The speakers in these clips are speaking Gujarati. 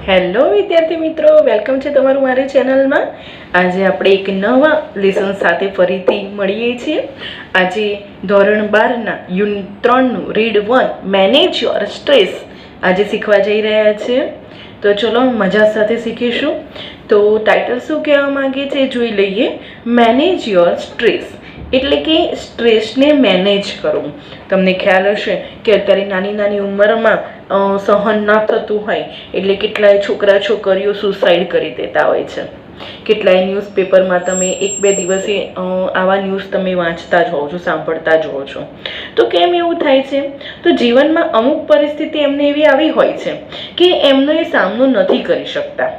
હેલો વિદ્યાર્થી મિત્રો, વેલકમ છે તમારું મારી ચેનલમાં। આજે આપણે એક નવા લેસન સાથે ફરીથી મળીએ છીએ। આજે ધોરણ 12ના યુનિટ 3નું રીડ 1 મેનેજ યોર સ્ટ્રેસ આજે શીખવા જઈ રહ્યા છીએ। તો ચલો મજા સાથે શીખીશું। તો ટાઇટલ શું કહેવા માંગે છે જોઈ લઈએ। મેનેજ યોર સ્ટ્રેસ એટલે કે સ્ટ્રેસને મેનેજ કરવું। તમને ખ્યાલ હશે કે અત્યારે નાની નાની ઉંમરમાં સહન ન થતું હોય એટલે કેટલાય છોકરા છોકરીઓ સુસાઇડ કરી દેતા હોય છે। કેટલાય ન્યૂઝપેપરમાં તમે એક બે દિવસે આવા ન્યૂઝ તમે વાંચતા જ હોવ છો, સાંભળતા જ હોવ છો। તો કેમ એવું થાય છે? તો જીવનમાં અમુક પરિસ્થિતિ એમને એવી આવી હોય છે કે એમનો એ સામનો નથી કરી શકતા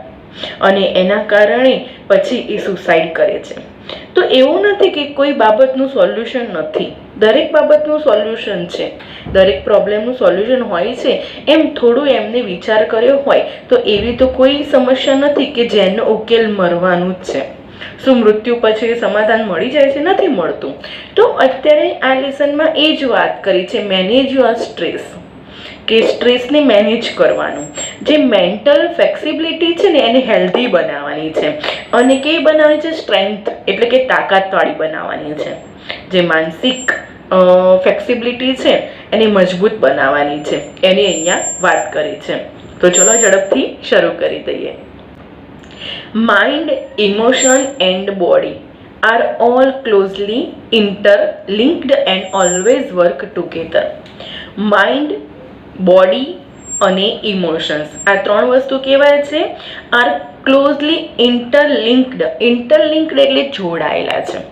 અને એના કારણે પછી એ સુસાઇડ કરે છે। તો એવું નથી કે કોઈ બાબતનું સોલ્યુશન નથી, દરેક બાબતનું સોલ્યુશન છે, દરેક પ્રોબ્લેમનું સોલ્યુશન હોય છે। એમ થોડું એમને વિચાર કર્યો હોય તો એવી તો કોઈ સમસ્યા નથી કે જેનો ઉકેલ મરવાનું જ છે। શું મૃત્યુ પછી સમાધાન મળી જાય છે? નથી મળતું। તો અત્યારે આ લેસનમાં એ જ વાત કરી છે, મેનેજ યોર સ્ટ્રેસ, કે સ્ટ્રેસને મેનેજ કરવાનું। જે મેન્ટલ ફ્લેક્સિબિલિટી છે ને એને હેલ્ધી બનાવવાની છે અને કેવી બનાવવાની છે? સ્ટ્રેન્થ એટલે કે તાકાતવાળી બનાવવાની છે। જે માનસિક ફ્લેક્સિબિલિટી છે એને મજબૂત બનાવવાની છે, એની અહીંયા વાત કરી છે। તો ચલો ઝડપથી શરૂ કરી દઈએ। Mind, emotion and body are all closely interlinked and always work together. Mind, body અને ઇમોશન્સ આ ત્રણ વસ્તુ કહેવાય છે આર ક્લોઝલી ઇન્ટરલિંક્ડ। ઇન્ટરલિંક્ડ એટલે જોડાયેલા છે।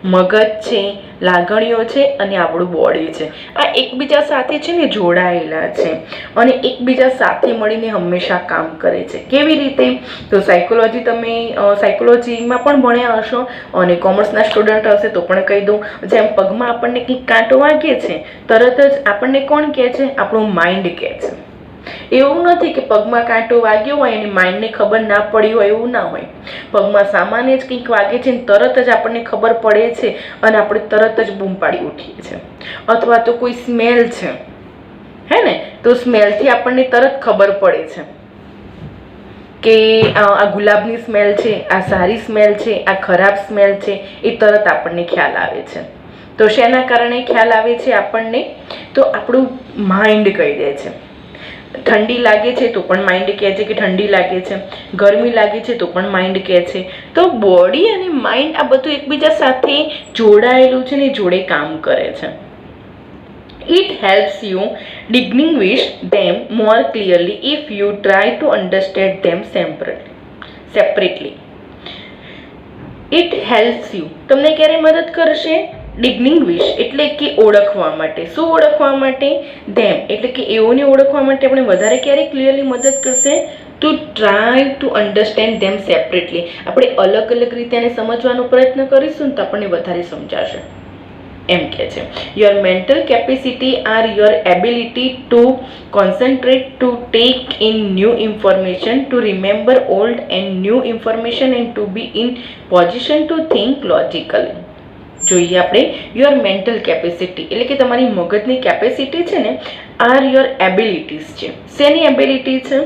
મગજ છે, લાગણીઓ છે અને આપણું બોડી છે, આ એકબીજા સાથે છે ને જોડાયેલા છે અને એકબીજા સાથે મળીને હંમેશા કામ કરે છે। કેવી રીતે? તો સાયકોલોજી તમે સાયકોલોજીમાં પણ ભણ્યા હશો અને કોમર્સના સ્ટુડન્ટ હશે તો પણ કહી દઉં। જેમ પગમાં આપણને કંઈક કાંટો વાગે છે તરત જ આપણને કોણ કહે છે? આપણું માઇન્ડ કહે છે। એવું નથી કે પગમાં કાંટો વાગ્યો હોય અને માઇન્ડને ખબર ના પડી હોય, એવું ના હોય। પગમાં સામાન્ય જ કંઈક વાગે છે ને તરત જ આપણને ખબર પડે છે અને આપણે તરત જ બૂમ પાડી ઉઠીએ છીએ। અથવા તો કોઈ સ્મેલ છે, હે ને, તો સ્મેલથી આપણને તરત ખબર પડે છે કે આ ગુલાબની સ્મેલ છે, આ સારી સ્મેલ છે, આ ખરાબ સ્મેલ છે, એ તરત આપણને ખ્યાલ આવે છે। તો શેના કારણે ખ્યાલ આવે છે આપણને? તો આપણું માઇન્ડ કહી દે છે। ઠંડી લાગે છે તો પણ માઇન્ડ કહે છે કે ઠંડી લાગે છે, ગરમી લાગે છે તો પણ માઇન્ડ કહે છે। તો બોડી અને માઇન્ડ આ બધું એકબીજા સાથે જોડાયેલું છે ને જોડે કામ કરે છે। It helps you distinguish them more clearly if you try to understand them separately. It helps you તમને ક્યારે મદદ કરશે? ડિસ્ટિંગ્વિશ એટલે કે ઓળખવા માટે। શું ઓળખવા માટે? ધેમ એટલે કે એઓને ઓળખવા માટે આપણે વધારે ક્યારે ક્લિયરલી મદદ કરશે? To try to understand them separately. આપણે અલગ અલગ રીતે એને સમજવાનો પ્રયત્ન કરીશું ને તો આપણને વધારે સમજાશે, એમ કહે છે। Your mental capacity are your ability to concentrate, to take in new information, to remember old and new information and to be in position to think logically. જોઈએ આપણે યોર મેન્ટલ કેપેસિટી એટલે કે તમારી મગજની કેપેસિટી છે ને આર યોર એબિલિટીઝ છે। શેની એબિલિટી છે?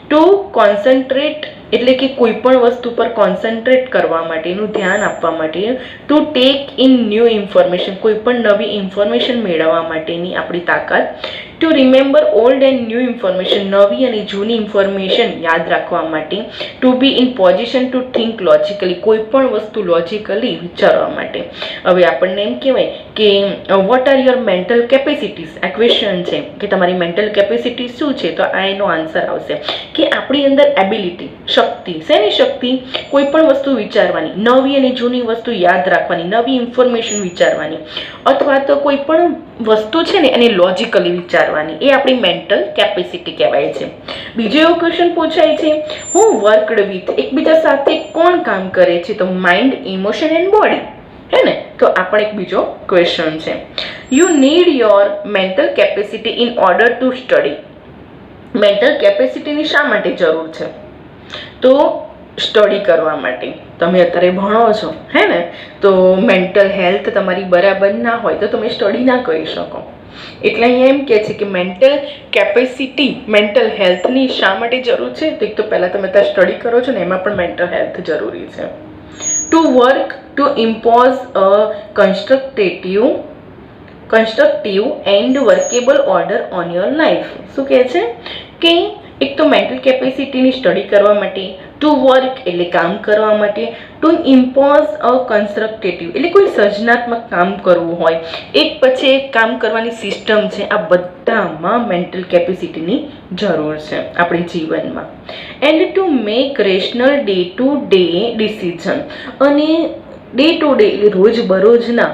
ટુ કોન્સન્ટ્રેટ એટલે કે કોઈ પણ વસ્તુ પર કોન્સન્ટ્રેટ કરવા માટેનું, ધ્યાન આપવા માટે, to take in new information કોઈ પણ નવી ઇન્ફોર્મેશન મેળવવા માટેની આપણી તાકાત, to remember old and new information નવી અને જૂની ઇન્ફોર્મેશન યાદ રાખવા માટે, to be in position to think logically કોઈ પણ વસ્તુ લોજિકલી વિચારવા માટે। હવે આપણને એમ કહેવાય કે વોટ આર યોર મેન્ટલ કેપેસિટીઝ? આ ક્વેશ્ચન છે કે તમારી મેન્ટલ કેપેસિટી શું છે? તો આ એનો આન્સર આવશે કે આપણી અંદર એબિલિટી, શક્તિ, શેની શક્તિ? કોઈ પણ વસ્તુ વિચારવાની, નવી અને જૂની વસ્તુ યાદ રાખવાની, નવી ઇન્ફોર્મેશન વિચારવાની, અથવા તો કોઈ પણ વસ્તુ છે ને એને લોજિકલી વિચારવાની, એ આપણી મેન્ટલ કેપેસિટી કહેવાય છે। બીજો એવો ક્વેશ્ચન પૂછાય છે, હું વર્કડ વિથ એકબીજા સાથે કોણ કામ કરે છે? તો માઇન્ડ, ઇમોશન એન્ડ બોડી, હે ને? તો આ પણ એક બીજો ક્વેશ્ચન છે। You need your mental capacity in order to study. Mental કેપેસિટીની શા માટે જરૂર છે? તો સ્ટડી કરવા માટે। તમે અત્યારે ભણો છો, હે ને, તો મેન્ટલ હેલ્થ તમારી બરાબર ના હોય તો તમે સ્ટડી ના કરી શકો। એટલે અહીંયા એમ કહે છે કે મેન્ટલ કેપેસિટી, મેન્ટલ હેલ્થની શા માટે જરૂર છે? તો એક તો પહેલાં તમે ત્યાં સ્ટડી કરો છો ને, એમાં પણ મેન્ટલ હેલ્થ જરૂરી છે. To work to impose a constructive and workable order on your life. શું કહે છે કે એક તો મેન્ટલ કેપેસિટીની સ્ટડી કરવા માટે, ટુ વર્ક એટલે કામ કરવા માટે, ટુ ઇમ્પોઝ અ કન્સ્ટ્રક્ટિવ એટલે કોઈ સર્જનાત્મક કામ કરવું હોય, એક પછી એક કામ કરવાની સિસ્ટમ છે, આ બધામાં મેન્ટલ કેપેસિટીની જરૂર છે આપણી જીવનમાં. And to make rational day to day decision, અને ડે ટુ ડે એટલે રોજબરોજના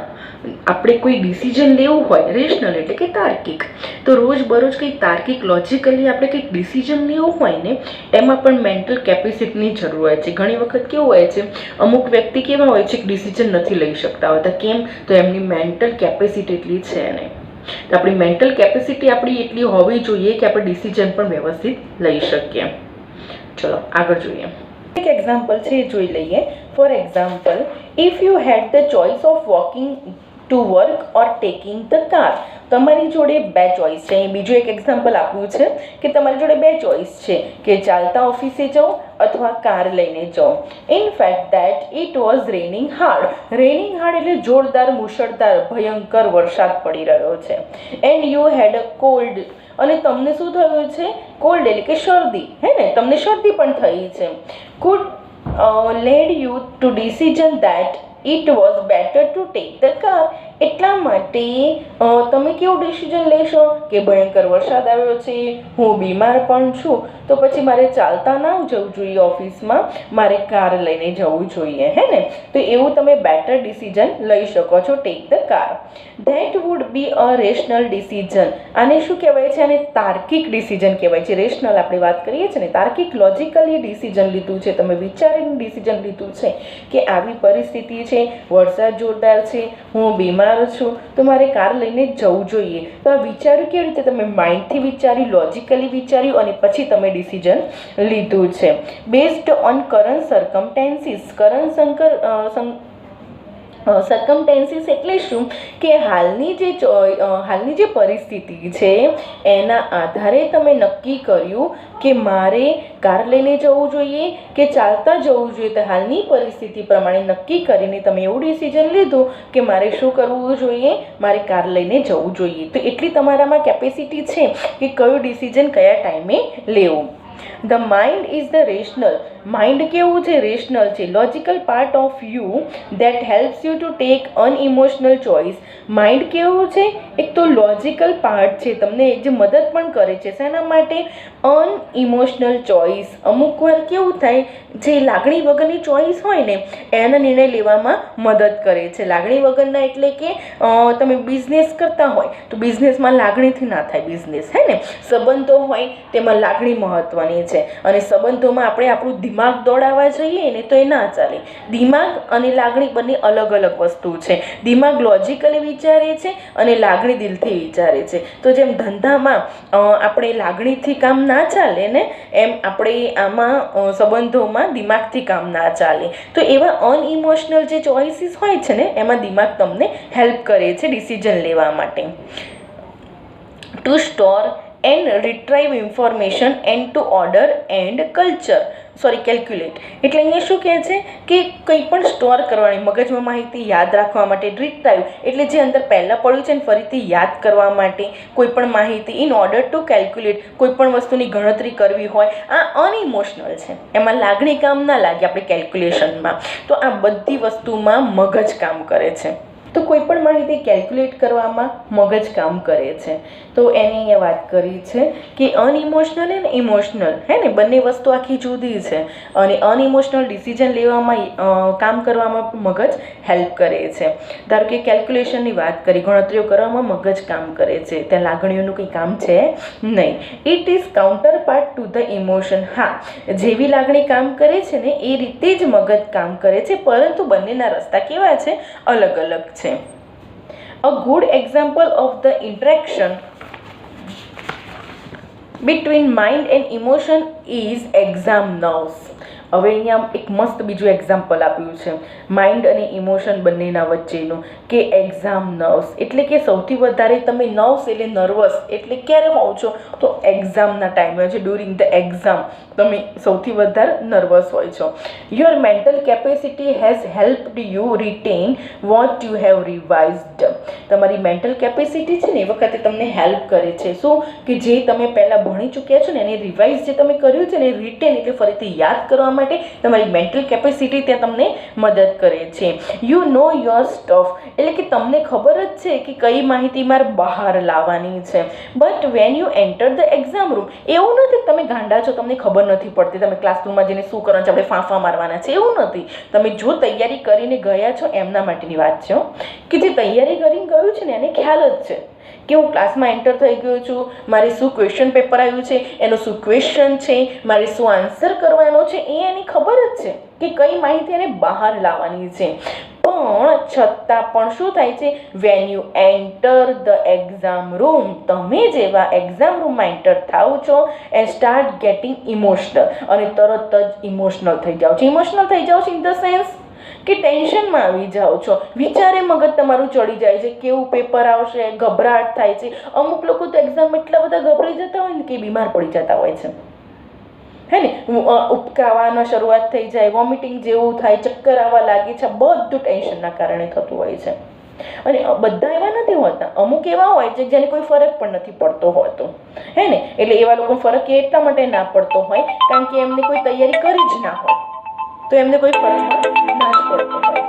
આપણે કોઈ ડિસિઝન લેવું હોય, રેશનલ એટલે કે તાર્કિક, તો રોજબરોજ કંઈક તાર્કિક લોજિકલી આપણે કંઈક ડિસિઝન લેવું હોય ને, એમાં પણ મેન્ટલ કેપેસિટીની જરૂર હોય છે. ઘણી વખત કેવું હોય છે, અમુક વ્યક્તિ કેવા હોય છે કે ડિસિઝન નથી લઈ શકતા હોતા. કેમ? તો એમની મેન્ટલ કેપેસિટી એટલી છે નહીં. તો આપણી મેન્ટલ કેપેસિટી આપણી એટલી હોવી જોઈએ કે આપણે ડિસિઝન પણ વ્યવસ્થિત લઈ શકીએ. ચલો આગળ જોઈએ. એક એક્ઝામ્પલ છે એ જોઈ લઈએ. For example, if you had the choice of walking to work or taking the car. તમારી જોડે બે ચોઇસ છે. અહીં બીજું એક એક્ઝામ્પલ આપ્યું છે કે તમારી જોડે બે ચોઇસ છે કે ચાલતા ઓફિસે જાઓ અથવા કાર લઈને જાઓ. In fact that it was raining hard. Raining hard એટલે જોરદાર, મુશળધાર, ભયંકર વરસાદ પડી રહ્યો છે. And you had a cold, અને તમને શું થયું છે? કોલ્ડ એટલે કે શરદી, હે ને, તમને શરદી પણ થઈ છે. Could led you to decision that it was better to take the car. એટલા માટે તમે કેવું ડિસિઝન લેશો કે ભયંકર વરસાદ આવ્યો છે, હું બીમાર પણ છું, તો પછી મારે ચાલતા ના જવું જોઈએ ઓફિસમાં, મારે કાર લઈને જવું જોઈએ, હે ને. તો એવું તમે બેટર ડિસિઝન લઈ શકો છો, tech the car. That would be a rational decision. આને શું કહેવાય છે? આને તાર્કિક ડિસિઝન કહેવાય છે. રેશનલ આપણે વાત કરીએ છીએ ને, તાર્કિક લોજિકલી ડિસિઝન લીધું છે, તમે વિચારીને ડિસિઝન લીધું છે કે આવી પરિસ્થિતિ છે, વરસાદ જોરદાર છે, હું બીમાર છું, તો મારે કાર લઈને જવું જોઈએ. તો આ વિચાર્યું કેવી રીતે? તમે માઇન્ડથી વિચાર્યું, લોજિકલી વિચાર્યું અને પછી તમે ડિસિઝન લીધું છે. Based on current circumstances. Circumstances એટલે શું કે હાલની જે પરિસ્થિતિ છે એના આધારે તમે નક્કી કર્યું કે મારે કાર લઈને જવું જોઈએ કે ચાલતા જવું જોઈએ. તો હાલની પરિસ્થિતિ પ્રમાણે નક્કી કરીને તમે એવું ડિસિઝન લીધું કે મારે શું કરવું જોઈએ? મારે કાર લઈને જવું જોઈએ. તો એટલી તમારામાં કેપેસિટી છે કે કયું ડિસિઝન કયા ટાઈમે લેવું. The mind is the rational. Mind કેવું છે? રેશનલ છે. Logical part of you that helps you to take unemotional choice. Mind કેવું છે? એક તો લોજિકલ પાર્ટ છે, તમને જે મદદ પણ કરે છે. શેના માટે? અનઇમોશનલ ચોઇસ. અમુક વાર કેવું થાય, જે લાગણી વગરની ચોઇસ હોય ને એના નિર્ણય લેવામાં મદદ કરે છે. લાગણી વગરના એટલે કે તમે બિઝનેસ કરતા હોય તો બિઝનેસમાં લાગણીથી ના થાય બિઝનેસ, હે ને. સંબંધો હોય તેમાં લાગણી મહત્વની છે, અને સંબંધોમાં આપણે આપણું દિમાગ દોડાવવા જઈએ ને તો એ ના ચાલે. દિમાગ અને લાગણી બંને અલગ અલગ વસ્તુ છે. દિમાગ લોજિકલી વિચારે છે અને લાગણી દિલથી વિચારે છે. તો જેમ ધંધામાં આપણે લાગણીથી કામ ના ચાલે ને, એમ આપણે આમાં સંબંધોમાં દિમાગથી કામ ના ચાલે. તો એવા અનઇમોશનલ જે ચોઇસીસ હોય છે ને, એમાં દિમાગ તમને હેલ્પ કરે છે ડિસિઝન લેવા માટે. To store and retrieve information and to order and calculate. એટલે અહીંયા શું કહે છે કે કંઈ પણ સ્ટોર કરવાની, મગજમાં માહિતી યાદ રાખવા માટે. રિટ્રાઈવ એટલે જે અંદર પહેલાં પડ્યું છે ને ફરીથી યાદ કરવા માટે કોઈ પણ માહિતી. ઇન ઓર્ડર ટુ કેલ્ક્યુલેટ, કોઈ પણ વસ્તુની ગણતરી કરવી હોય. આ અનઇમોશનલ છે, એમાં લાગણી કામ ના લાગે આપણે કેલ્ક્યુલેશનમાં. તો આ બધી વસ્તુમાં મગજ કામ કરે છે. તો કોઈ પણ માહિતી કેલ્ક્યુલેટ કરવામાં મગજ કામ કરે છે. તો એની અહીંયા વાત કરી છે કે અનઇમોશનલ અને ઇમોશનલ, હે ને, બંને વસ્તુ આખી જુદી છે. અને અનઇમોશનલ ડિસિઝન લેવામાં કામ કરવામાં મગજ હેલ્પ કરે છે. ધારો કે કેલ્ક્યુલેશનની વાત કરી, ગણતરીઓ કરવામાં મગજ કામ કરે છે, ત્યાં લાગણીઓનું કંઈ કામ છે નહીં. It is counter part to the emotion. હા, જેવી લાગણી કામ કરે છે ને એ રીતે જ મગજ કામ કરે છે, પરંતુ બંનેના રસ્તા કેવા છે? અલગ અલગ છે. A good example of the interaction between mind and emotion is exam nerves. હવે અહીંયા એક મસ્ત બીજું એક્ઝામ્પલ આપ્યું છે માઇન્ડ અને ઇમોશન બંનેના વચ્ચેનું, કે એક્ઝામ નર્વ્સ, એટલે કે સૌથી વધારે તમે નર્વ્સ એટલે નર્વસ એટલે ક્યારે હોવ છો, તો એક્ઝામના ટાઈમે છે, ડ્યુરિંગ ધ એક્ઝામ તમે સૌથી વધારે નર્વસ હોય છો. Your mental capacity has હેલ્પ્ડ you written what you have revised. તમારી મેન્ટલ કેપેસિટી છે ને એ વખતે તમને હેલ્પ કરે છે, શું કે જે તમે પહેલાં ભણી ચૂક્યા છો ને એને રિવાઇઝ જે તમે કર્યું છે ને રિટેન એટલે ફરીથી યાદ કરવા માટે તમારી મેન્ટલ કેપેસિટી ત્યાં તમને મદદ કરે છે. યુ નો યોર સ્ટફ, એટલે કે તમને ખબર જ છે કે કઈ માહિતી મારે બહાર લાવવાની છે. But when you enter the exam room, એવું નથી તમે ગાંડા છો, તમને ખબર નથી પડતી, તમે ક્લાસરૂમમાં જઈને શું કરવાનું છે, આપણે ફાંફા મારવાના છે, એવું નથી. તમે જો તૈયારી કરીને ગયા છો એમના માટેની વાત છે, કે જે તૈયારી કરીને ગયું છે ને એને ખ્યાલ જ છે કે હું ક્લાસમાં એન્ટર થઈ ગયો છું, મારે શું ક્વેશ્ચન પેપર આવ્યું છે, એનો શું ક્વેશ્ચન છે, મારે શું આન્સર કરવાનો છે, એ એની ખબર જ છે કે કઈ માહિતી એને બહાર લાવવાની છે. પણ છતાં પણ શું થાય છે, when you enter the exam room, તમે જેવા એક્ઝામ રૂમમાં એન્ટર થાવ છો એન્ડ સ્ટાર્ટ ગેટિંગ ઇમોશનલ, અને તરત જ ઇમોશનલ થઈ જાઓ છો. ઇમોશનલ થઈ જાઓ છો ઇન ધ સેન્સ કે ટેન્શનમાં આવી જાઓ છો, વિચારે મગજ તમારું ચડી જાય છે, કેવું પેપર આવશે, ગભરાટ થાય છે. અમુક લોકો તો એક્ઝામ એટલા બધા ગભરાઈ જતા હોય ને કે બીમાર પડી જતા હોય છે, હે ને, ઉપકાવાનો શરૂઆત થઈ જાય, વોમિટિંગ જેવું થાય, ચક્કર આવવા લાગે છે, બધું ટેન્શનના કારણે થતું હોય છે. અને બધા એવા નથી હોતા, અમુક એવા હોય છે જેને કોઈ ફરક પણ નથી પડતો હોતો, હે ને, એટલે એવા લોકો ફરક એટલા માટે ના પડતો હોય કારણ કે એમને કોઈ તૈયારી કરી જ ના હોય, તો એમને કોઈ ફરક ના જ પડતો હોય.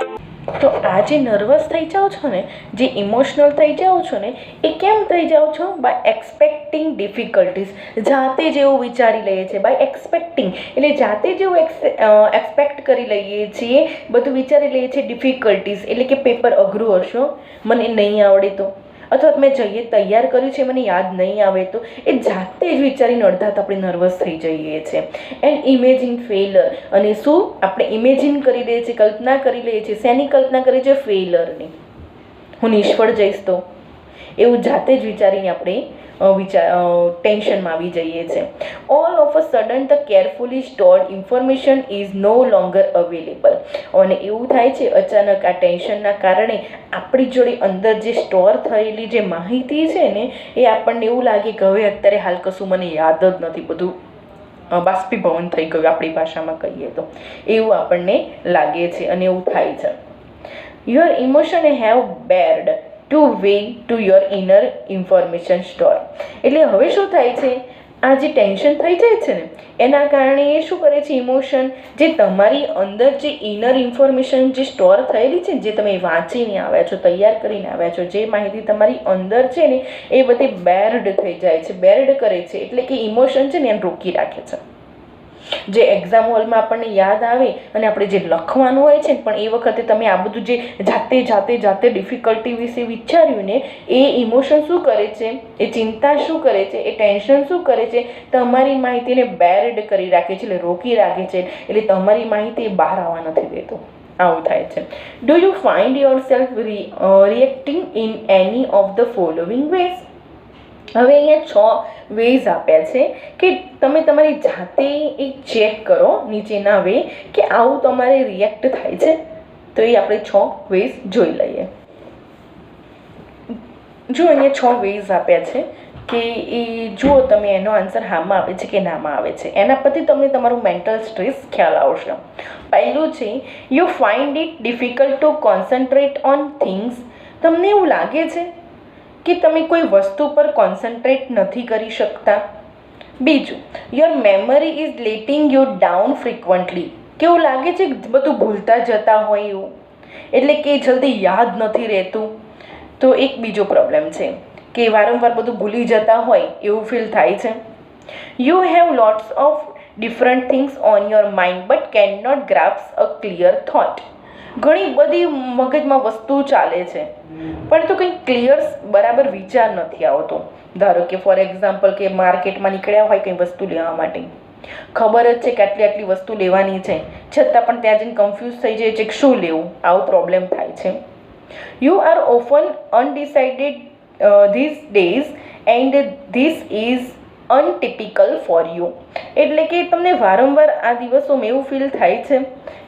તો આ જે નર્વસ થઈ જાઓ છો ને, જે ઇમોશનલ થઈ જાઓ છો ને, એ કેમ થઈ જાઓ છો? By expecting difficulties. જાતે જેવું વિચારી લઈએ છીએ, બાય એક્સપેક્ટિંગ એટલે જાતે જેવું એક્સપેક્ટ કરી લઈએ છીએ, બધું વિચારી લઈએ છીએ. ડિફિકલ્ટીઝ એટલે કે પેપર અઘરું હશે, મને નહીં આવડે તો, અથવા મેં જઈએ તૈયાર કર્યું છે મને યાદ નહીં આવે તો, એ જાતે જ વિચારીને અડધા આપણે નર્વસ થઈ જઈએ છીએ. એન્ડ ઇમેજિન ફેલર, અને શું આપણે ઇમેજિન કરી લઈએ છીએ, કલ્પના કરી લઈએ છીએ. શેની કલ્પના કરીએ છીએ? ફેલરની. હું નિષ્ફળ જઈશ તો, એવું જાતે જ વિચારીને આપણે ટેન્શનમાં આવી જઈએ છીએ. All of a sudden the carefully stored information is no longer available. અને એવું થાય છે અચાનક આ ટેન્શનના કારણે આપણી જોડે અંદર જે સ્ટોર થયેલી જે માહિતી છે ને, એ આપણને એવું લાગે કે હવે અત્યારે હાલ કશું મને યાદ જ નથી, બધું બાષ્પીભવન થઈ ગયું આપણી ભાષામાં કહીએ તો, એવું આપણને લાગે છે અને એવું થાય છે. Your emotion have bared to way to your inner information store. એટલે હવે શું થાય છે, આ જે ટેન્શન થઈ જાય છે ને એના કારણે એ શું કરે છે, ઇમોશન જે તમારી અંદર જે ઇનર ઇન્ફોર્મેશન જે સ્ટોર થયેલી છે, જે તમે વાંચીને આવ્યા છો, તૈયાર કરીને આવ્યા છો, જે માહિતી તમારી અંદર છે ને એ બધી બેર્ડ થઈ જાય છે. બેર્ડ કરે છે એટલે કે ઇમોશન છે ને એને રોકી રાખે છે. જે એક્ઝામ હોલમાં આપણને યાદ આવે અને આપણે જે લખવાનું હોય છે પણ એ વખતે તમે આ બધું જે જાતે ડિફિકલ્ટી વિશે વિચાર્યું ને, એ ઇમોશન શું કરે છે, એ ચિંતા શું કરે છે, એ ટેન્શન શું કરે છે, તમારી માહિતીને બેર્ડ કરી રાખે છે, એટલે રોકી રાખે છે, એટલે તમારી માહિતી બહાર આવવા નથી દેતો. આવું થાય છે. Do you find yourself reacting in any of the following ways? હવે અહીંયા 6 વેઝ આપ્યા છે કે તમે તમારી જાતે એક ચેક કરો નીચેના વે કે આવું તમારે રિએક્ટ થાય છે. તો એ આપણે 6 વેઝ જોઈ લઈએ. જો અહીંયા 6 વેઝ આપ્યા છે કે એ જુઓ તમે એનો આન્સર હામાં આવે છે કે નામાં આવે છે, એના પરથી તમને તમારું મેન્ટલ સ્ટ્રેસ ખ્યાલ આવશે. પહેલું છે you find it difficult to concentrate on things. તમને એવું લાગે છે કે તમે કોઈ વસ્તુ પર કોન્સન્ટ્રેટ નથી કરી શકતા. બીજું, your memory is letting you down frequently. કેવું લાગે છે બધું ભૂલતા જતા હોય એવું, એટલે કે જલ્દી યાદ નથી રહેતું. તો એક બીજો પ્રોબ્લેમ છે કે વારંવાર બધું ભૂલી જતા હોય એવું ફીલ થાય છે. You have lots of different things on your mind but can not grasp a clear thought. ઘણી બધી મગજમાં વસ્તુ ચાલે છે પણ તો કંઈ ક્લિયર બરાબર વિચાર નથી આવતો. ધારો કે ફોર એક્ઝામ્પલ કે માર્કેટમાં નીકળ્યા હોય કંઈ વસ્તુ લેવા માટે, ખબર જ છે કે આટલી વસ્તુ લેવાની છે, છતાં પણ ત્યાં જઈને કન્ફ્યુઝ થઈ જાય છે કે શું લેવું. આવો પ્રોબ્લેમ થાય છે. You are often undecided these days and this is untypical for you. એટલે કે તમને વારંવાર આ દિવસોમાં એવું ફીલ થાય છે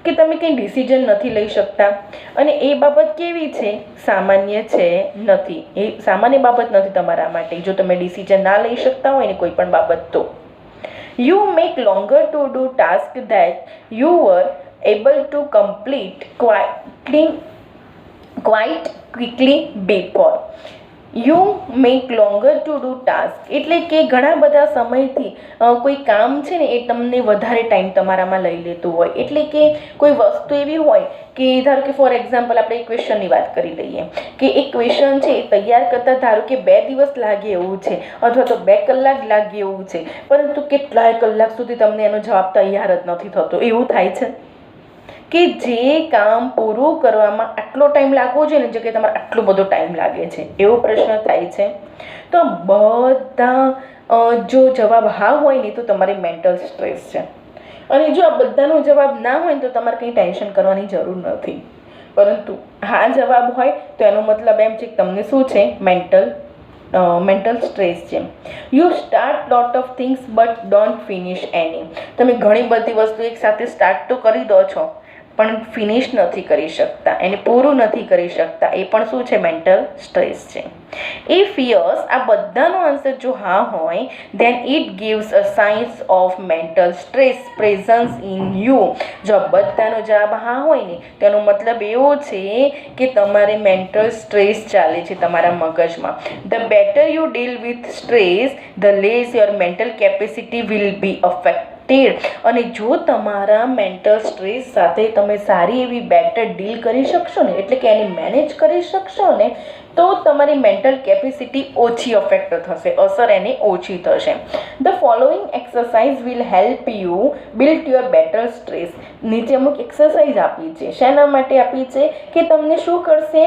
કે તમે કંઈ ડિસિઝન નથી લઈ શકતા, અને એ બાબત કેવી છે? સામાન્ય છે નથી. એ સામાન્ય બાબત નથી તમારા માટે જો તમે ડિસિઝન ના લઈ શકતા હોય ને કોઈ પણ બાબત તો. You make longer to do tasks that you were able to complete quite quickly before. You make longer to do task એટલે કે ઘણા બધા સમયથી કોઈ કામ છે ને એ તમને વધારે ટાઈમ તમારામાં લઈ લેતું હોય. એટલે કે કોઈ વસ્તુ એવી હોય કે ધારો કે ફોર એક્ઝામ્પલ આપણે ઇક્વેશનની વાત કરી લઈએ કે ઇક્વેશન છે એ તૈયાર કરતાં ધારો કે 2 દિવસ લાગે એવું છે અથવા તો 2 કલાક લાગે એવું છે, પરંતુ કેટલાય કલાક સુધી તમને એનો જવાબ તૈયાર જ નથી થતો. એવું થાય છે કે જે કામ પૂરું કરવામાં આટલો ટાઈમ લાગવો જોઈએ ને જે કે તમારે આટલો બધો ટાઈમ લાગે છે, એવો પ્રશ્ન થાય છે. તો બધા જો જવાબ હા હોય ને તો તમારી મેન્ટલ સ્ટ્રેસ છે, અને જો આ બધાનો જવાબ ના હોય ને તો તમારે કંઈ ટેન્શન કરવાની જરૂર નથી. પરંતુ હા જવાબ હોય તો એનો મતલબ એમ છે કે તમને શું છે? મેન્ટલ સ્ટ્રેસ છે. You start lot of things but don't finish any. તમે ઘણી બધી વસ્તુ એકસાથે સ્ટાર્ટ તો કરી દો છો પણ ફિનિશ નથી કરી શકતા, એને પૂરું નથી કરી શકતા. એ પણ શું છે? મેન્ટલ સ્ટ્રેસ છે. ઇફ યસ, આ બધાનો આન્સર જો હા હોય then it gives a science of mental stress presence in you. જો બધાનો જવાબ હા હોય ને તેનો મતલબ એવો છે કે તમારે મેન્ટલ સ્ટ્રેસ ચાલે છે તમારા મગજમાં. The better you deal with stress the less your mental capacity will be affect. અને જો તમારા મેન્ટલ સ્ટ્રેસ સાથે તમે સારી એવી બેટર ડીલ કરી શકશો ને, એટલે કે એને મેનેજ કરી શકશો ને, તો તમારી મેન્ટલ કેપેસિટી ઓછી અફેક્ટ થશે, અસર એની ઓછી થશે. The following exercise will help you build your better stress. નીચે અમુક એક્સરસાઇઝ આપી છે. શેના માટે આપી છે? કે તમને શું કરશે?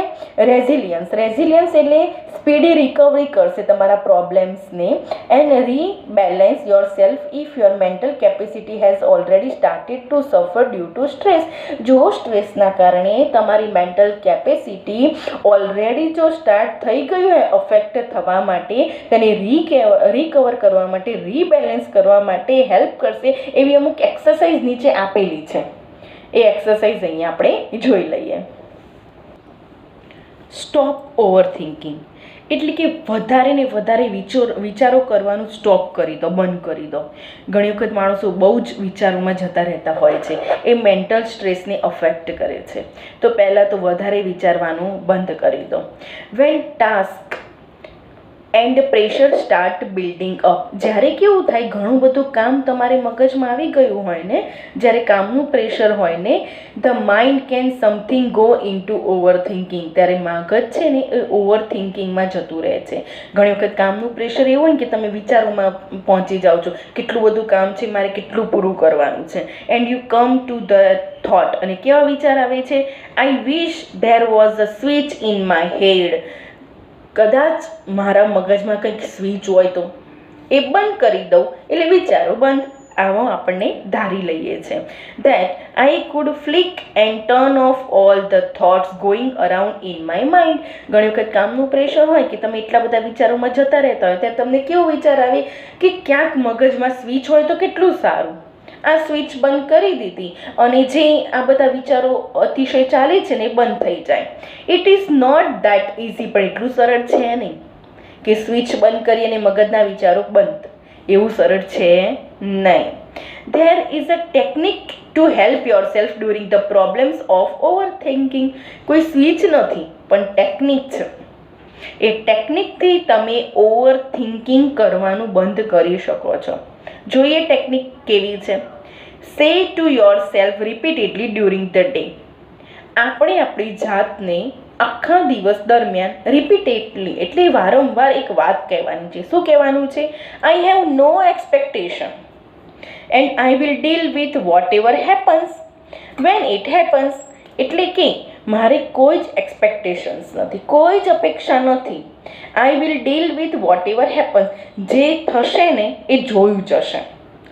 રેઝિલિયન્સ એટલે સ્પીડી રિકવરી કરશે તમારા પ્રોબ્લેમ્સને. And rebalance yourself if your mental capacity has already started to suffer due to stress. જો સ્ટ્રેસના કારણે તમારી મેન્ટલ કેપેસિટી ઓલરેડી જો સ્ટાર્ટ થઈ ગયું હોય અફેક્ટ થવા માટે, તેને રિકવર કરવા માટે, રીબેલેન્સ કરવા માટે હેલ્પ કરશે એવી અમુક એક્સરસાઇઝ નીચે આપેલી છે. એ એક્સરસાઇઝ અહીંયા આપણે જોઈ લઈએ. સ્ટોપ ઓવર થિંકિંગ એટલે કે વધારે ને વધારે વિચારો કરવાનું સ્ટોપ કરી દો, બંધ કરી દો. ઘણી વખત માણસો બહુ જ વિચારોમાં જતા રહેતા હોય છે, એ મેન્ટલ સ્ટ્રેસને અફેક્ટ કરે છે. તો પહેલાં તો વધારે વિચારવાનું બંધ કરી દો. When task and pressure start building up. જ્યારે કેવું થાય, ઘણું બધું કામ તમારે મગજમાં આવી ગયું હોય ને, જ્યારે કામનું પ્રેશર હોય ને, the mind can something go in two over thinking. ત્યારે મગજ છે ને એ ઓવર થિંકિંગમાં જતું રહે છે. ઘણી વખત કામનું પ્રેશર એવું હોય કે તમે વિચારોમાં પહોંચી જાઓ છો, કેટલું બધું કામ છે, મારે કેટલું પૂરું કરવાનું છે. And you come to the thought. અને કેવા વિચાર આવે છે? I wish there was a switch in my head. કદાચ મારા મગજમાં કંઈક સ્વિચ હોય તો એ બંધ કરી દઉં એટલે વિચારો બંધ. આવો આપણને ધારી લઈએ છીએ. That I could flick and turn off all the thoughts going around in my mind. ઘણી વખત કામનું પ્રેશર હોય કે તમે એટલા બધા વિચારોમાં જતા રહેતા હોય ત્યારે તમને કેવો વિચાર આવે કે ક્યાંક મગજમાં સ્વિચ હોય તો કેટલું સારું. આ સ્વિચ બંધ કરી દીધી અને જે આ બધા વિચારો અતિશય ચાલે છે ને એ બંધ થઈ જાય. It is not that easy. પણ એટલું સરળ છે નહીં કે સ્વિચ બંધ કરી અને મગજના વિચારો બંધ. એવું સરળ છે નહીં. There is a technique to help your self during the problems of over thinking. કોઈ સ્વિચ નથી પણ ટેકનિક છે. એ ટેકનિકથી તમે ઓવર થિંકિંગ કરવાનું બંધ કરી શકો છો. જોઈએ ટેકનિક કેવી છે. સે to your self repeatedly during the day. આપણે આપણી જાતને આખા દિવસ દરમિયાન રિપીટેડલી એટલે વારંવાર એક વાત કહેવાની છે. શું કહેવાનું છે? I have no expectation and I will deal with whatever happens when it happens. એટલે કે મારે કોઈ જ એક્સપેક્ટેશન્સ નથી, કોઈ જ અપેક્ષા નથી. આઈ will deal with whatever happens. જે થશે ને એ જોયું જશે,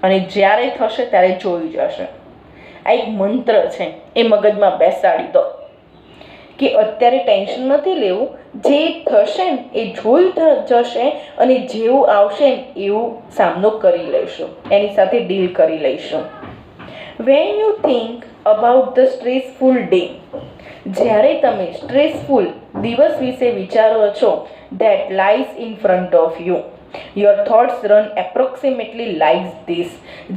અને જ્યારે થશે ત્યારે જોયું જશે. આ એક મંત્ર છે, એ મગજમાં બેસાડી દો કે અત્યારે ટેન્શન નથી લેવું, જે થશે ને એ જોઈ જશે અને જેવું આવશે ને એવું સામનો કરી લઈશું, એની સાથે ડીલ કરી લઈશું. When you think about the stressful day, જ્યારે તમે સ્ટ્રેસફુલ દિવસ વિશે વિચારો છો, that lies in front of you, your thoughts run approximately like this.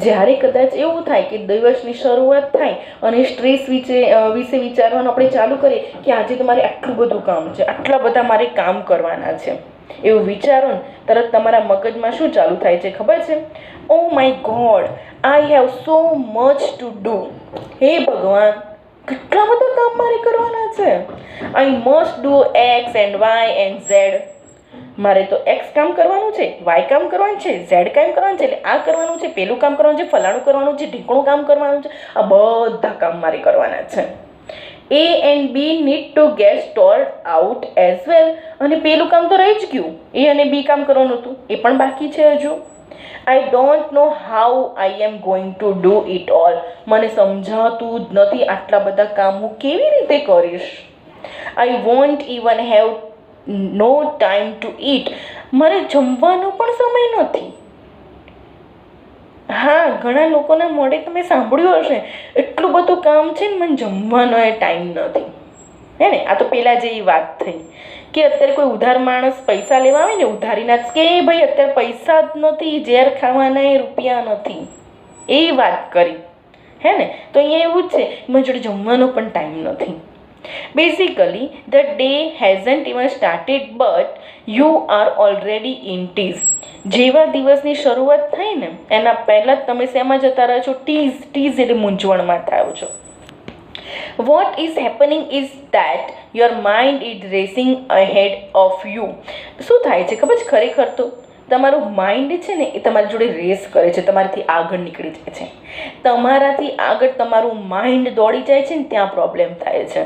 જ્યારે કદાચ એવું થાય કે દિવસની શરૂઆત થાય અને સ્ટ્રેસ વિશે વિચારવાનું આપણે ચાલુ કરીએ કે આજે તો મારે આટલું બધું કામ છે, આટલા બધા મારે કામ કરવાના છે, એવું વિચારો ને તરત તમારા મગજમાં શું ચાલુ થાય છે ખબર છે? Oh my God, I have so much to do. હે ભગવાન, કેટલા બધા કામ મારે કરવાના છે. I must do X and Y and Z. મારે તો એક્સ કામ કરવાનું છે, વાય કામ કરવાનું છે, ઝેડ કામ કરવાનું છે, એટલે આ કરવાનું છે, પેલું કામ કરવાનું છે, ફલાણું કરવાનું છે, ઢીકણું કામ કરવાનું છે, આ બધા કામ મારે કરવાના છે. A and B need to get sorted out as well. અને પેલું કામ તો રહી જ ગયું, A અને B કામ કરવાનું હતું, એ પણ બાકી છે હજુ. I don't know how I am going to do it all. મને સમજાતું જ નથી આટલા બધા કામ હું કેવી રીતે કરીશ. I won't even have no time to eat. મારે જમવાનો પણ સમય નથી. હા, ઘણા લોકોના મોઢે તમે સાંભળ્યું હશે, એટલું બધું કામ છે ને મને જમવાનો એ ટાઈમ નથી, હે ને? આ તો પહેલાં જેવી વાત થઈ કે અત્યારે કોઈ ઉધાર માણસ પૈસા લેવા આવે ને ઉધારીના કે ભાઈ અત્યારે પૈસા જ નથી, ઝેર ખાવાના એ રૂપિયા નથી, એ વાત કરી, હે ને? તો અહીંયા એવું જ છે, મારી જોડે જમવાનો પણ ટાઈમ નથી. Basically the day hasn't even started but you are already in tease. જેવા દિવસની શરૂઆત થાય ને એના પહેલાં જ તમે શેમાં જતા રહો છો? ટીઝ એટલે મૂંઝવણમાં થાવ છો. What is happening is that your mind is racing ahead of you. શું થાય છે ખબર છે? ખરેખર તો તમારું માઇન્ડ છે ને એ તમારી જોડે રેસ કરે છે, તમારાથી આગળ નીકળી જાય છે. તમારાથી આગળ તમારું માઇન્ડ દોડી જાય છે ને ત્યાં પ્રોબ્લેમ થાય છે.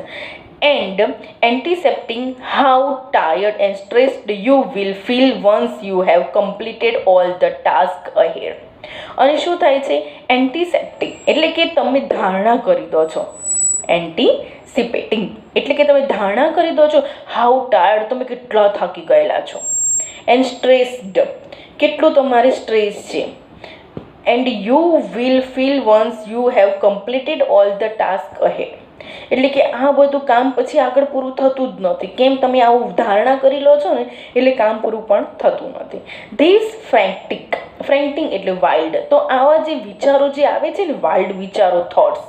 And anticipating how tired and stressed you will feel once you have completed all the task ahead. અને શું થાય છે? એન્ટિસેપ્ટિંગ એટલે કે તમે ધારણા કરી દો છો. એન્ટિસિપેટિંગ એટલે કે તમે ધારણા કરી દો છો હાઉ ટાયર્ડ, તમે કેટલા થાકી ગયેલા છો. એન્ડ સ્ટ્રેસ્ડ, કેટલું તમારે સ્ટ્રેસ છે. And you will feel once you have completed all the task ahead, એટલે કે આ બધું કામ પછી આગળ પૂરું થતું જ નથી. કેમ? તમે આવું ધારણા કરી લો છો ને એટલે કામ પૂરું પણ થતું નથી. ધીસ ફ્રેન્ટિંગ એટલે વાઇલ્ડ. તો આવા જે વિચારો જે આવે છે ને, વાઇલ્ડ વિચારો, થોટ્સ,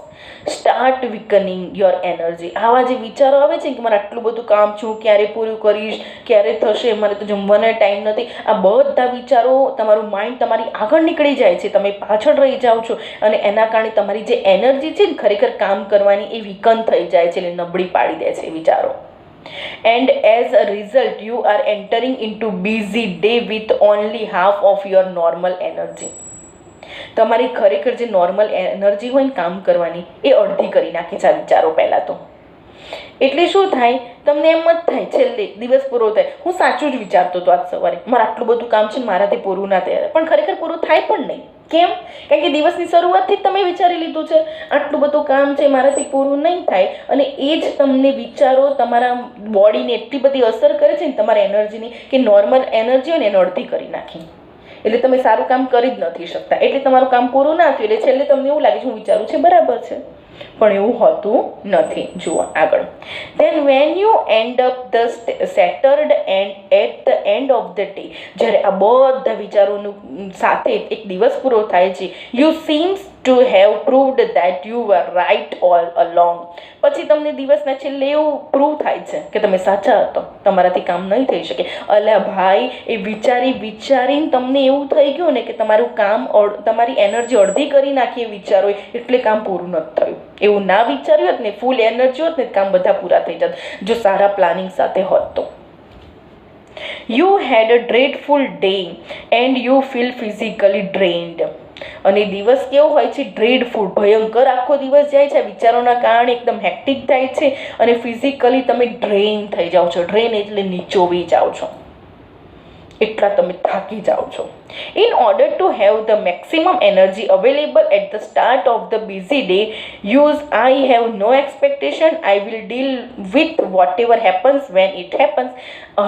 સ્ટાર્ટ વીકનિંગ યોર એનર્જી. આવા જે વિચારો આવે છે કે મારે આટલું બધું કામ છું, ક્યારે પૂરું કરીશ, ક્યારે થશે, મારે તો જમવાનો ટાઈમ નથી, આ બધા વિચારો તમારું માઇન્ડ તમારી આગળ નીકળી જાય છે, તમે પાછળ રહી જાઓ છો અને એના કારણે તમારી જે એનર્જી છે ને ખરેખર કામ કરવાની એ વીકન થઈ જાય છે, એટલે નબળી પાડી દે છે વિચારો. And as a result you are entering into busy day with only half of your normal energy. તમારી ખરેખર જે નોર્મલ એનર્જી હોય ને કામ કરવાની એ અડધી કરી નાખે છે આ વિચારો પહેલાં તો. એટલે શું થાય? તમને એમ જ થાય છેલ્લે દિવસ પૂરો થાય, હું સાચું જ વિચારતો હતો આજ સવારે, મારે આટલું બધું કામ છે મારાથી પૂરું ના થાય, પણ ખરેખર પૂરું થાય પણ નહીં. કેમ? કારણ કે દિવસની શરૂઆતથી જ તમે વિચારી લીધું છે આટલું બધું કામ છે મારાથી પૂરું નહીં થાય, અને એ જ તમને વિચારો તમારા બોડીને એટલી બધી અસર કરે છે ને તમારા એનર્જીની કે નોર્મલ એનર્જી હોય ને એને અડધી કરી નાખી. એટલે તમે સારું કામ કરી જ નથી શકતા, એટલે તમારું કામ પૂરું ના થયું, એટલે છેલ્લે તમને એવું લાગે છે હું વિચારું છે બરાબર છે, પણ એવું હોતું નથી. જુઓ આગળ. Then when you end up the shattered and at the end of the day, જ્યારે આ બધા વિચારોનું સાથે એક દિવસ પૂરો થાય છે, you seems to have proved that you were right all along. પછી તમને દિવસના છેલ્લે એવું પ્રૂવ થાય છે કે તમે સાચા હતો, તમારાથી કામ નહીં થઈ શકે. અલ્યા ભાઈ, એ વિચારીને તમને એવું થઈ ગયું ને કે તમારું કામ, તમારી એનર્જી અડધી કરી નાખી એ વિચારો, એટલે કામ પૂરું નથી થયું. એવું ના વિચાર્યું હોત ને, ફૂલ એનર્જી હોત ને, કામ બધા પૂરા થઈ જત જો સારા પ્લાનિંગ સાથે હોત તો. You had a dreadful day and you feel physically drained. અને દિવસ કેવો હોય છે? ડ્રેડફુલ, ભયંકર આખો દિવસ જાય છે વિચારોના કારણે, એકદમ હેક્ટિક થાય છે અને ફિઝિકલી તમે ડ્રેન થઈ જાઓ છો. ડ્રેન એટલે નીચોવી જાઓ છો. એટલા તમે થાકી જાઓ છો. In order to have the maximum energy available at the start of the busy day, use I have no expectation, I will deal with whatever happens when it happens.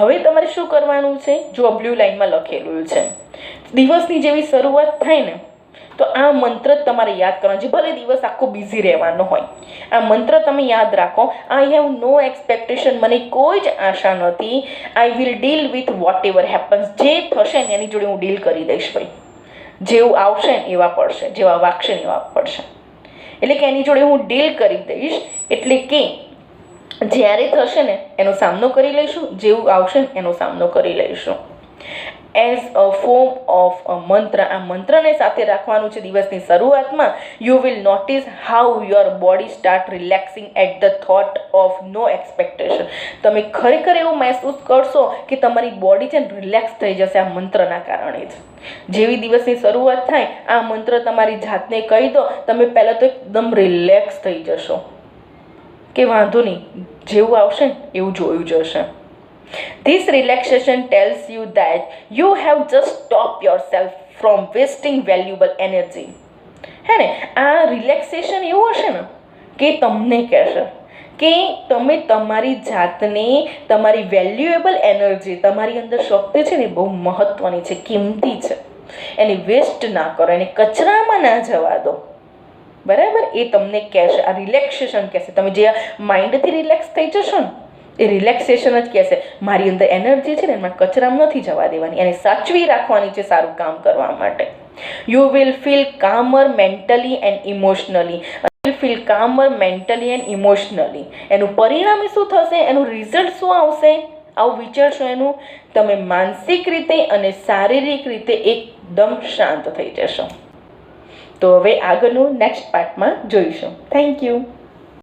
હવે તમારે શું કરવાનું છે? જો બ્લુ લાઇનમાં લખેલું છે, દિવસની જેવી શરૂઆત થાય ને તો આ મંત્ર તમારે યાદ કરવાનો છે. ભલે દિવસ આખો બિઝી રહેવાનો હોય, આ મંત્ર તમે યાદ રાખો. આઈ હેવ નો એક્સપેક્ટેશન, મને કોઈ જ આશા નથી. આઈ will deal with whatever happens, જે થશે ને એની જોડે હું ડીલ કરી દઈશ ભાઈ. જેવું આવશે ને એવા પડશે, જેવા વાગશે ને એવા પડશે. એટલે કે એની જોડે હું ડીલ કરી દઈશ. એટલે કે જ્યારે થશે ને એનો સામનો કરી લઈશું, જેવું આવશે ને એનો સામનો કરી લઈશું. As a form of a mantra, આ મંત્રને સાથે રાખવાનું છે દિવસની શરૂઆતમાં. You will notice how your body start relaxing at the thought of no expectation. તમે ખરેખર એવું મહેસૂસ કરશો કે તમારી બોડી છે ને રિલેક્સ થઈ જશે આ મંત્રના કારણે જ. જેવી દિવસની શરૂઆત થાય આ મંત્ર તમારી જાતને કહી દો, તમે પહેલાં તો એકદમ રિલેક્સ થઈ જશો કે વાંધો નહીં, જેવું આવશે ને એવું જોયું જશે. This relaxation tells you that you have just stopped yourself from wasting valuable energy. હે ને, આ રિલેક્સેશન એવું હશે ને કે તમને કહેશે કે તમે તમારી જાતને, તમારી વેલ્યુએબલ એનર્જી, તમારી અંદર શક્તિ છે ને બહુ મહત્ત્વની છે, કિંમતી છે, એને વેસ્ટ ના કરો, એને કચરામાં ના જવા દો. બરાબર, એ તમને કહેશે. આ રિલેક્સેશન કહેશે. તમે જે માઇન્ડથી રિલેક્સ થઈ જશો ને એ રિલેક્સેશન જ કહેશે. મારી અંદર એનર્જી છે ને એમાં કચરામાં નથી જવા દેવાની, એને સાચવી રાખવાની છે સારું કામ કરવા માટે. You will feel calmer mentally and emotionally. Feel calmer mentally and emotionally. એનું પરિણામ શું થશે? એનું રિઝલ્ટ શું આવશે? આવું વિચારશો એનું, તમે માનસિક રીતે અને શારીરિક રીતે એકદમ શાંત થઈ જશો. તો હવે આગળનું નેક્સ્ટ પાર્ટમાં જોઈશું. Thank you.